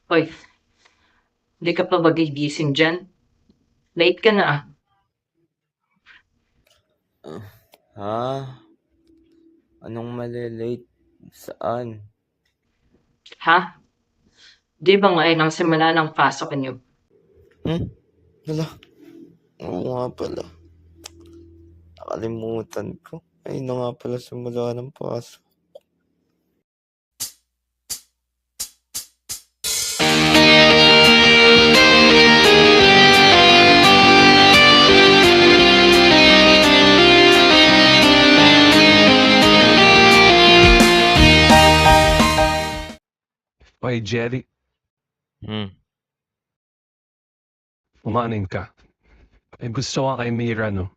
Hoy, hindi ka pa ba gigising diyan? Late ka na ah. Ha? Anong malilate? Saan? Ha? Di ba ngayon ang simula ng pasok niyo? Hala, oo nga pala. Nakalimutan ko. Ay na nga pala simula ng pasok. Oy, Jerry, Hmm. umanin ka. May gusto ka kay Mira, no?